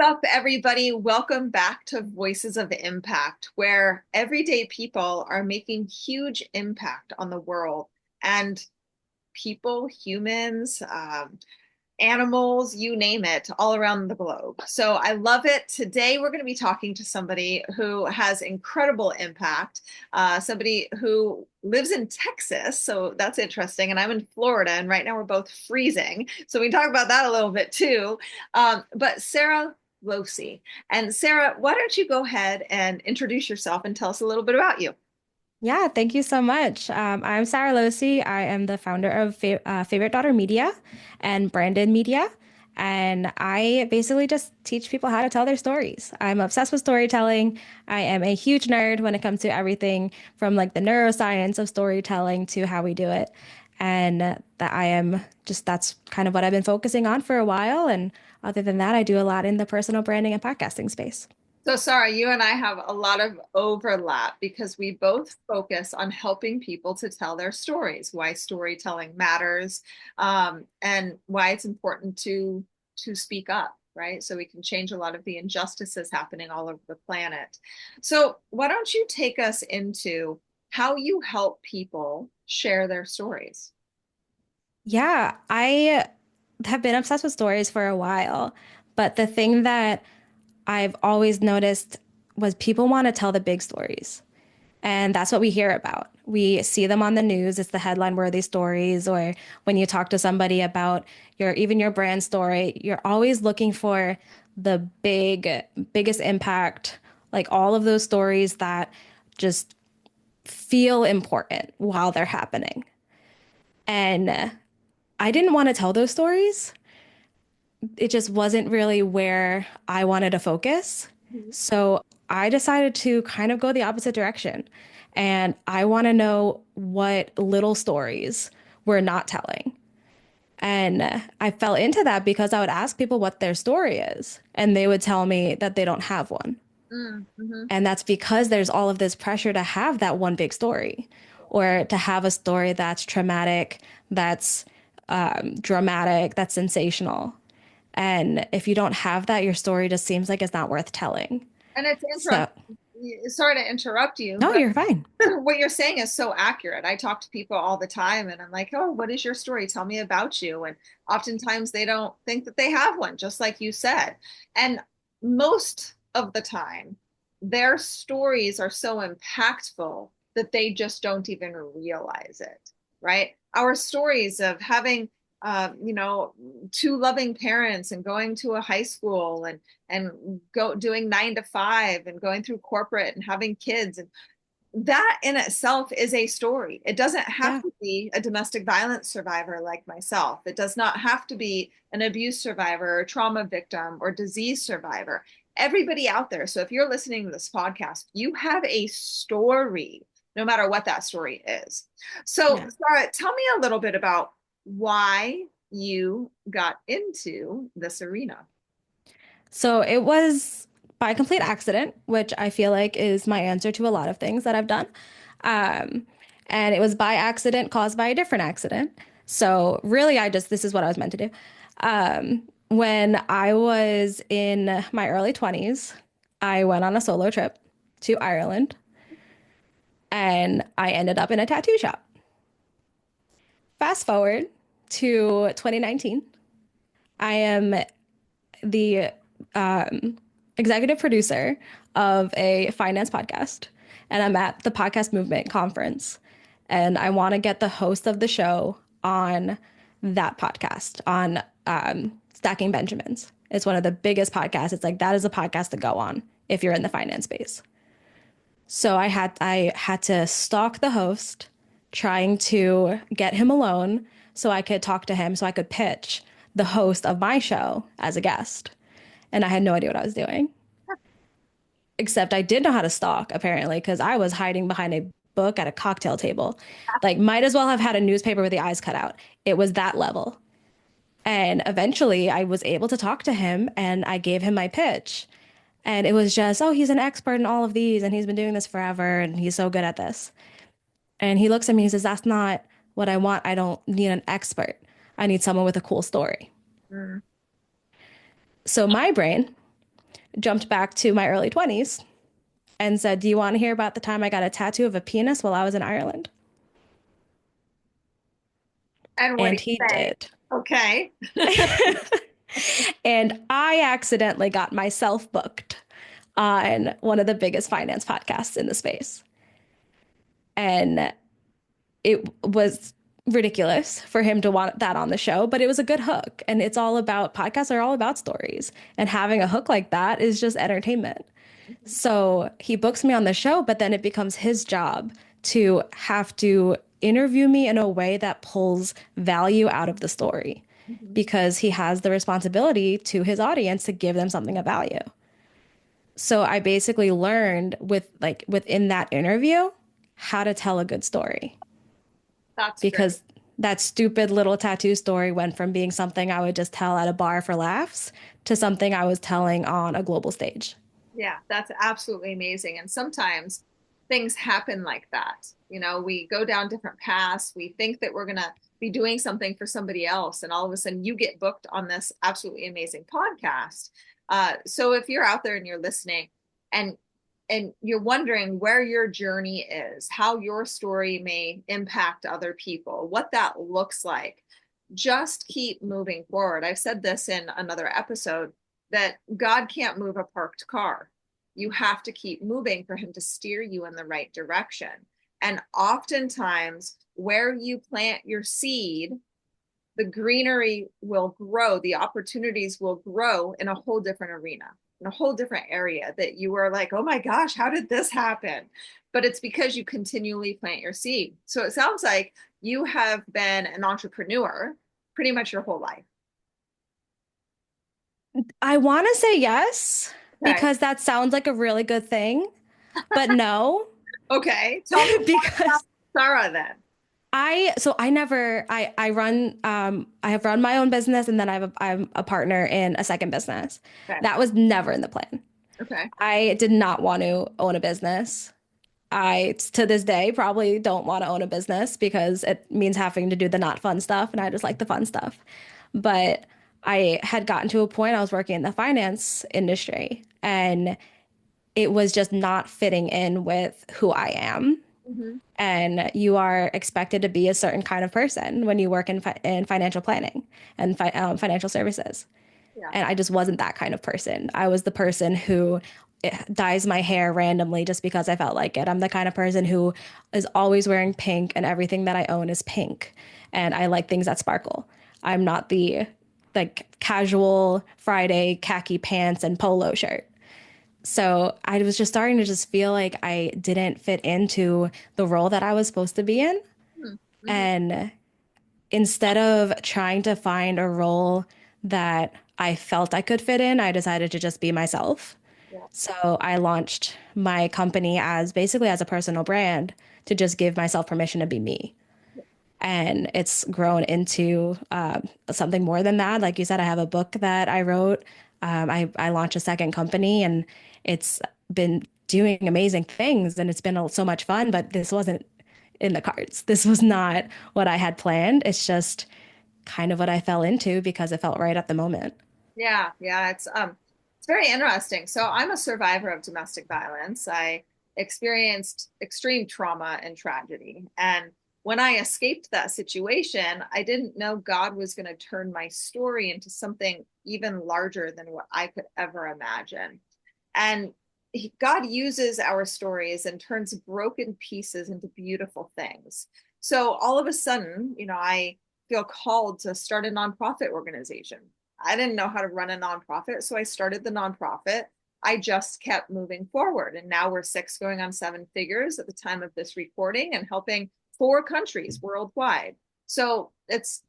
Up, everybody? Welcome back to Voices of Impact, where everyday people are making huge impact on the world. And people, humans, animals, you name it, all around the globe. So I love it. Today, we're going to be talking to somebody who has incredible impact, somebody who lives in Texas. So that's interesting. And I'm in Florida, and right now we're both freezing. So we can talk about that a little bit too. But Sara Lohse. And Sara, why don't you go ahead and introduce yourself and tell us a little bit about you? Yeah, thank you so much. I'm Sara Lohse. I am the founder of Favorite Daughter Media and Branded Media. And I basically just teach people how to tell their stories. I'm obsessed with storytelling. I am a huge nerd when it comes to everything from like the neuroscience of storytelling to how we do it. And that I am just, that's kind of what I've been focusing on for a while. And other than that, I do a lot in the personal branding and podcasting space. So, Sarah, you and I have a lot of overlap because we both focus on helping people to tell their stories, why storytelling matters, and why it's important to speak up, right? So we can change a lot of the injustices happening all over the planet. So, why don't you take us into how you help people share their stories? Yeah, I have been obsessed with stories for a while, but the thing that I've always noticed was people want to tell the big stories. And that's what we hear about. We see them on the news. It's the headline worthy stories, or when you talk to somebody about even your brand story, you're always looking for the biggest impact, like all of those stories that just feel important while they're happening. And I didn't want to tell those stories. It just wasn't really where I wanted to focus. Mhm. So I decided to kind of go the opposite direction. And I want to know what little stories we're not telling. And I fell into that because I would ask people what their story is, and they would tell me that they don't have one. Mm-hmm. And that's because there's all of this pressure to have that one big story or to have a story that's traumatic, that's dramatic, that's sensational. And if you don't have that, your story just seems like it's not worth telling. And it's So, interesting. Sorry to interrupt you, no, but you're fine. what you're saying is so accurate. I talk to people all the time and I'm like, oh, what is your story? Tell me about you. And oftentimes they don't think that they have one, just like you said. And most of the time, their stories are so impactful that they just don't even realize it, right? Our stories of having you know, two loving parents and going to a high school and go doing 9 to 5 and going through corporate and having kids and that in itself is a story. It doesn't have Yeah. to be a domestic violence survivor like myself. It does not have to be an abuse survivor or trauma victim or disease survivor. Everybody out there. So if you're listening to this podcast, you have a story, no matter what that story is. So, Yeah. Sarah, tell me a little bit about why you got into this arena. So it was by complete accident, which I feel like is my answer to a lot of things that I've done. Um, and it was by accident caused by a different accident. So really, this is what I was meant to do. When I was in my early 20s, I went on a solo trip to Ireland and I ended up in a tattoo shop. Fast forward to 2019. I am the executive producer of a finance podcast, and I'm at the Podcast Movement conference. And I want to get the host of the show on that podcast on Stacking Benjamins. It's one of the biggest podcasts. It's like that is a podcast to go on if you're in the finance space. So I had to stalk the host, trying to get him alone so I could talk to him, so I could pitch the host of my show as a guest. And I had no idea what I was doing. Except I did know how to stalk, apparently, because I was hiding behind a book at a cocktail table. Like, might as well have had a newspaper with the eyes cut out. It was that level. And eventually I was able to talk to him and I gave him my pitch. And it was just, oh, he's an expert in all of these and he's been doing this forever and he's so good at this. And he looks at me and he says, that's not what I want. I don't need an expert. I need someone with a cool story. Mm. So my brain jumped back to my early 20s and said, "Do you want to hear about the time I got a tattoo of a penis while I was in Ireland?" And what do And you he say? did. Okay. And I accidentally got myself booked on one of the biggest finance podcasts in the space. And it was ridiculous for him to want that on the show, but it was a good hook. And it's all about podcasts are all about stories. And having a hook like that is just entertainment. Mhm, So he books me on the show, but then it becomes his job to have to interview me in a way that pulls value out of the story mhm. because he has the responsibility to his audience to give them something of value. So I basically learned within that interview how to tell a good story That's great. because that stupid little tattoo story went from being something I would just tell at a bar for laughs to something I was telling on a global stage. Yeah, that's absolutely amazing. And sometimes things happen like that. We go down different paths. We think that we're going to be doing something for somebody else. And all of a sudden you get booked on this absolutely amazing podcast. So if you're out there and you're listening and you're wondering where your journey is, how your story may impact other people, what that looks like, just keep moving forward. I've said this in another episode that God can't move a parked car. You have to keep moving for him to steer you in the right direction. And oftentimes, where you plant your seed, the greenery will grow, the opportunities will grow in a whole different arena, in a whole different area that you were like, oh my gosh, how did this happen? But it's because you continually plant your seed. So it sounds like you have been an entrepreneur pretty much your whole life. I want to say yes Okay. because that sounds like a really good thing, but no, Okay. Tell me more about because Sara then. I never I run I have run my own business and then I'm a partner in a second business. Okay. That was never in the plan. Okay. I did not want to own a business. I to this day probably don't want to own a business because it means having to do the not fun stuff and I just like the fun stuff. But I had gotten to a point I was working in the finance industry and it was just not fitting in with who I am. Hmm. And you are expected to be a certain kind of person when you work in financial planning and financial services. Yeah. And I just wasn't that kind of person. I was the person who dyes my hair randomly just because I felt like it. I'm the kind of person who is always wearing pink and everything that I own is pink. And I like things that sparkle. I'm not the like casual Friday khaki pants and polo shirt. So I was just starting to just feel like I didn't fit into the role that I was supposed to be in. Mm-hmm. And instead of trying to find a role that I felt I could fit in, I decided to just be myself. Yeah. So I launched my company as basically as a personal brand to just give myself permission to be me. And it's grown into something more than that. Like you said, I have a book that I wrote. I launched a second company and it's been doing amazing things and it's been so much fun, but this wasn't in the cards. This was not what I had planned. It's just kind of what I fell into because it felt right at the moment. Yeah. Yeah. It's very interesting. So I'm a survivor of domestic violence. I experienced extreme trauma and tragedy. And when I escaped that situation, I didn't know God was going to turn my story into something even larger than what I could ever imagine. And God uses our stories and turns broken pieces into beautiful things. So all of a sudden, I feel called to start a nonprofit organization. I didn't know how to run a nonprofit, so I started the nonprofit. I just kept moving forward. And now we're six going on seven figures at the time of this recording and helping four countries worldwide. So it's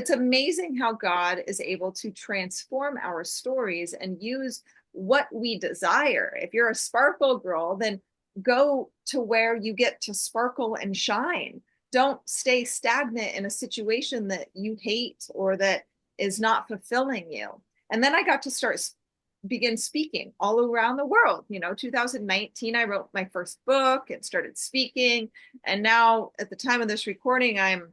amazing how God is able to transform our stories and use what we desire. If you're a sparkle girl, then go to where you get to sparkle and shine. Don't stay stagnant in a situation that you hate or that is not fulfilling you. And then I got to begin speaking all around the world. 2019, I wrote my first book and started speaking. And now, at the time of this recording, I'm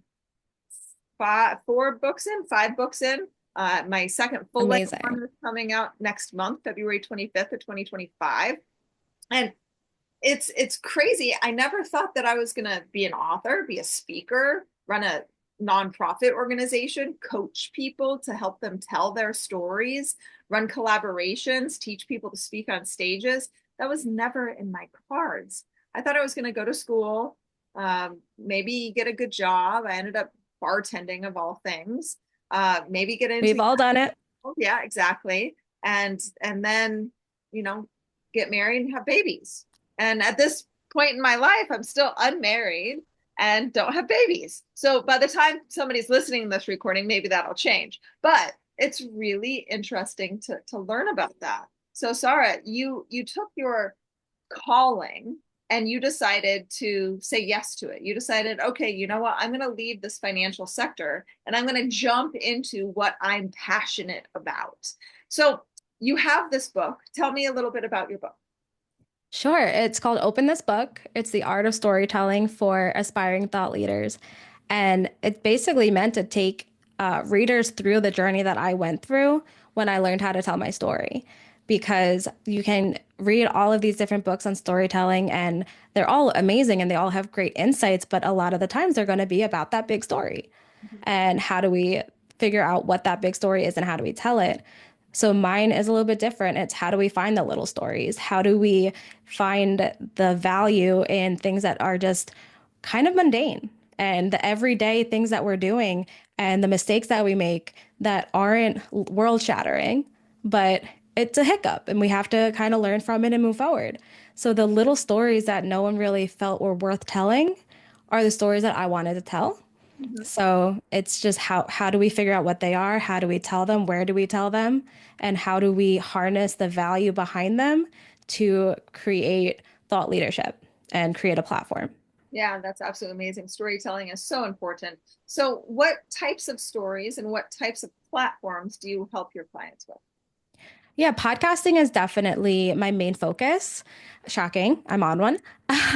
five books in. My second full length one Amazing. is coming out next month, February 25th of 2025. And it's crazy. I never thought that I was going to be an author, be a speaker, run a nonprofit organization, coach people to help them tell their stories, run collaborations, teach people to speak on stages. That was never in my cards. I thought I was going to go to school, maybe get a good job. I ended up bartending of all things. Maybe get into We've all done it. yeah, exactly. And then, you know, get married and have babies. And at this point in my life, I'm still unmarried and don't have babies. So by the time somebody's listening to this recording, maybe that'll change. But it's really interesting to learn about that. So Sara, you took your calling and you decided to say yes to it. You decided, okay, you know what? I'm going to leave this financial sector and I'm going to jump into what I'm passionate about. So you have this book. Tell me a little bit about your book. Sure. It's called Open This Book. It's the art of storytelling for aspiring thought leaders. And it's basically meant to take readers through the journey that I went through when I learned how to tell my story. Because you can read all of these different books on storytelling, and they're all amazing and they all have great insights, but a lot of the times they're going to be about that big story. And how do we figure out what that big story is and how do we tell it? So mine is a little bit different. It's how do we find the little stories? How do we find the value in things that are just kind of mundane and the everyday things that we're doing and the mistakes that we make that aren't world shattering, but it's a hiccup and we have to kind of learn from it and move forward. So the little stories that no one really felt were worth telling are the stories that I wanted to tell. Mhm. So it's just how do we figure out what they are? How do we tell them? Where do we tell them? And how do we harness the value behind them to create thought leadership and create a platform? Yeah, that's absolutely amazing. Storytelling is so important. So, what types of stories and what types of platforms do you help your clients with? Yeah, podcasting is definitely my main focus. Shocking, I'm on one.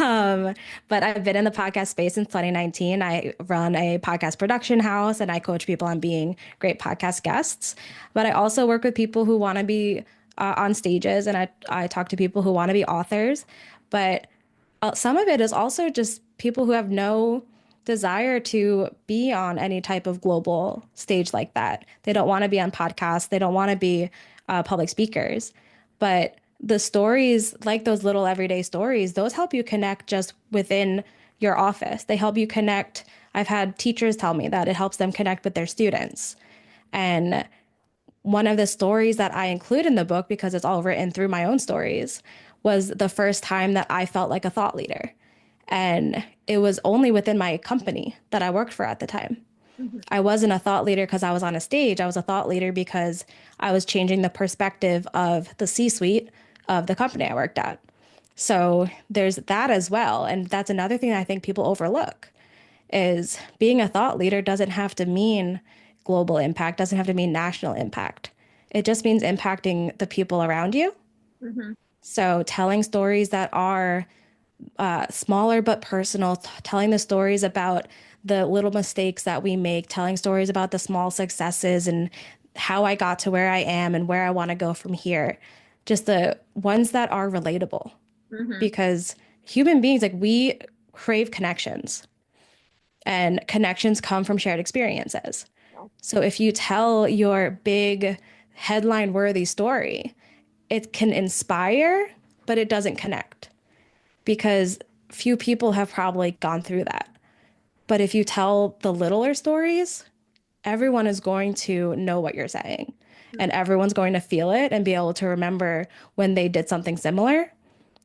Um, but I've been in the podcast space since 2019. I run a podcast production house and I coach people on being great podcast guests. But I also work with people who want to be on stages and I talk to people who want to be authors. But some of it is also just people who have no desire to be on any type of global stage like that. They don't want to be on podcasts. They don't want to be public speakers. But the stories, like those little everyday stories, those help you connect just within your office. They help you connect. I've had teachers tell me that it helps them connect with their students. And one of the stories that I include in the book, because it's all written through my own stories, was the first time that I felt like a thought leader. And it was only within my company that I worked for at the time. Mhm. I wasn't a thought leader because I was on a stage. I was a thought leader because I was changing the perspective of the C-suite of the company I worked at. So there's that as well. And that's another thing I think people overlook is being a thought leader doesn't have to mean global impact, doesn't have to mean national impact. It just means impacting the people around you. Mhm. So telling stories that are smaller but personal, telling the stories about the little mistakes that we make, telling stories about the small successes and how I got to where I am and where I want to go from here. Just the ones that are relatable Mhm. because human beings, like we crave connections and connections come from shared experiences. So if you tell your big headline worthy story, it can inspire, but it doesn't connect because few people have probably gone through that. But if you tell the littler stories, everyone is going to know what you're saying and everyone's going to feel it and be able to remember when they did something similar.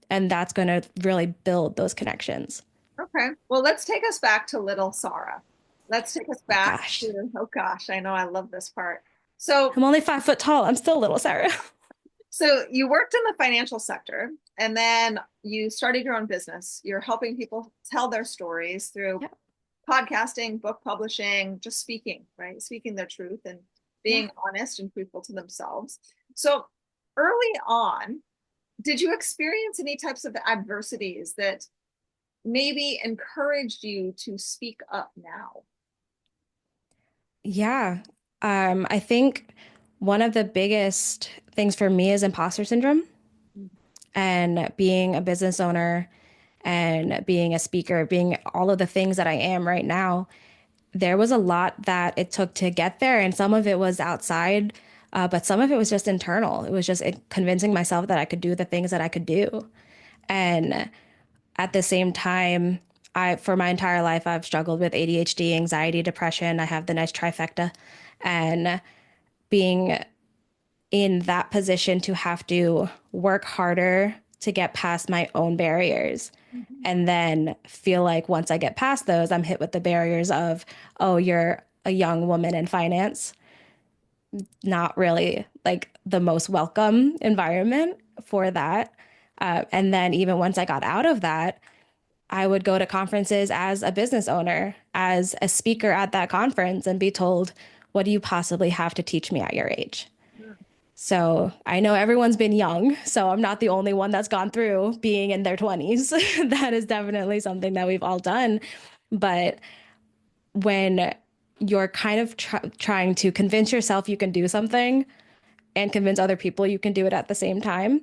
And that's going to really build those connections. Okay. Well, let's take us back to little Sarah. Let's take us Oh back gosh, to, oh gosh, I know I love this part. So, I'm only 5 foot tall. I'm still little, Sarah. so you worked in the financial sector and then you started your own business. You're helping people tell their stories through Yeah. podcasting, book publishing, just speaking, right? Speaking their truth and Yeah. being honest and truthful to themselves. So, early on, did you experience any types of adversities that maybe encouraged you to speak up now? Yeah. I think one of the biggest things for me is imposter syndrome and being a business owner and being a speaker, being all of the things that I am right now. There was a lot that it took to get there, and some of it was outside, but some of it was just internal. It was just convincing myself that I could do the things that I could do. And at the same time, for my entire life, I've struggled with ADHD, anxiety, depression. I have the nice trifecta. And being in that position to have to work harder to get past my own barriers. Mhm. And then feel like once I get past those, I'm hit with the barriers of, oh, you're a young woman in finance. Not really like the most welcome environment for that. And then even once I got out of that, I would go to conferences as a business owner, as a speaker at that conference, and be told, what do you possibly have to teach me at your age? So I know everyone's been young, so I'm not the only one that's gone through being in their 20s. That is definitely something that we've all done. But when you're kind of trying to convince yourself you can do something and convince other people you can do it at the same time,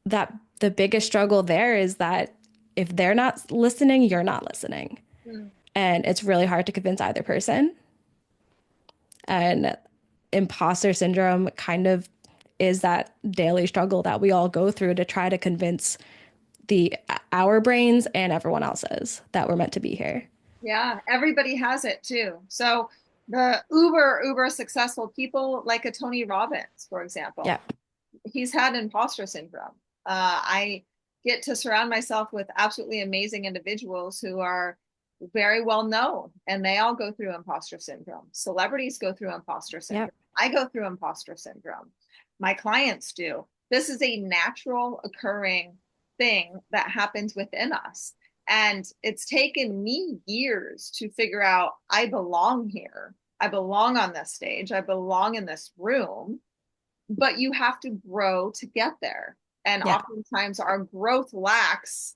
that the biggest struggle there is that if they're not listening, you're not listening. Mm. And it's really hard to convince either person. And imposter syndrome kind of is that daily struggle that we all go through to try to convince the our brains and everyone else's that we're meant to be here. Yeah, everybody has it too. So the uber successful people like a Tony Robbins, for example, Yeah. he's had imposter syndrome. I get to surround myself with absolutely amazing individuals who are very well known, and they all go through imposter syndrome. Celebrities go through imposter Yeah. syndrome. I go through imposter syndrome. My clients do. This is a natural occurring thing that happens within us. And it's taken me years to figure out I belong here. I belong on this stage. I belong in this room, but you have to grow to get there. And Yeah. oftentimes our growth lacks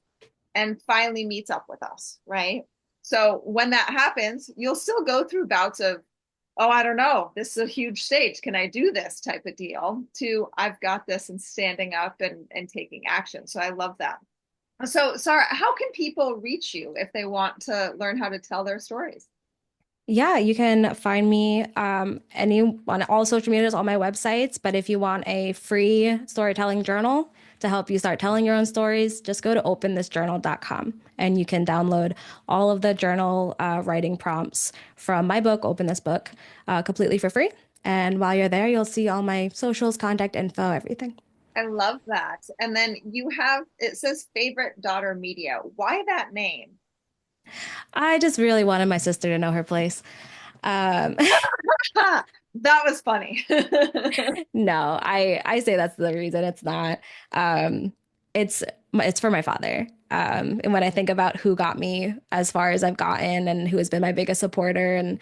and finally meets up with us, right? So when that happens, you'll still go through bouts of, oh, I don't know, this is a huge stage. Can I do this type of deal? To I've got this and standing up and taking action. So I love that. So, Sarah, how can people reach you if they want to learn how to tell their stories? Yeah, you can find me on all social medias, all my websites. But if you want a free storytelling journal to help you start telling your own stories, just go to openthisjournal.com and you can download all of the journal writing prompts from my book, Open This Book, completely for free. And while you're there, you'll see all my socials, contact info, everything. I love that. And then you have, it says favorite daughter media. Why that name? I just really wanted my sister to know her place. Um, That was funny. No, I say that's the reason. It's not. Um, it's for my father. And when I think about who got me as far as I've gotten and who has been my biggest supporter and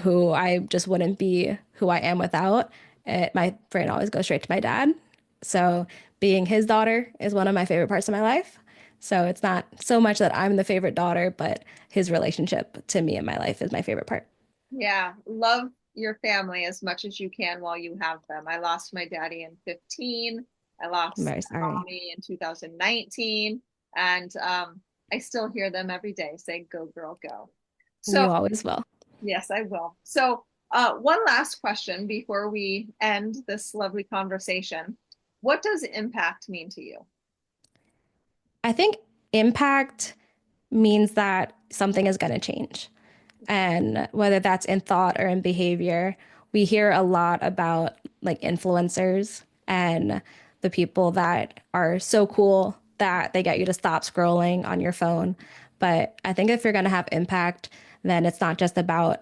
who I just wouldn't be who I am without, my brain always goes straight to my dad. So being his daughter is one of my favorite parts of my life. So it's not so much that I'm the favorite daughter, but his relationship to me in my life is my favorite part. Yeah, love your family as much as you can while you have them. I lost my daddy in 15. I I'm lost very my sorry. mommy in 2019. And I still hear them every day say, go, girl, go. So, You always will. yes, I will. So, one last question before we end this lovely conversation. What does impact mean to you? I think impact means that something is going to change. And whether that's in thought or in behavior, we hear a lot about like influencers and the people that are so cool that they get you to stop scrolling on your phone. But I think if you're going to have impact, then it's not just about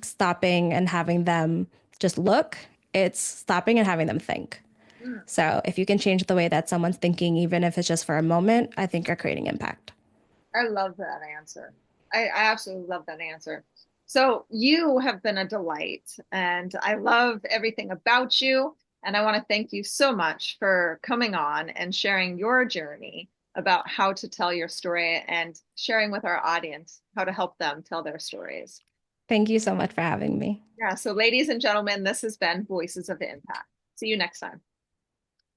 stopping and having them just look, it's stopping and having them think. Mm, So if you can change the way that someone's thinking, even if it's just for a moment, I think you're creating impact. I love that answer. I absolutely love that answer. So you have been a delight, and I love everything about you. And I want to thank you so much for coming on and sharing your journey about how to tell your story and sharing with our audience how to help them tell their stories. Thank you so much for having me. Yeah. So, ladies and gentlemen, this has been Voices of Impact. See you next time.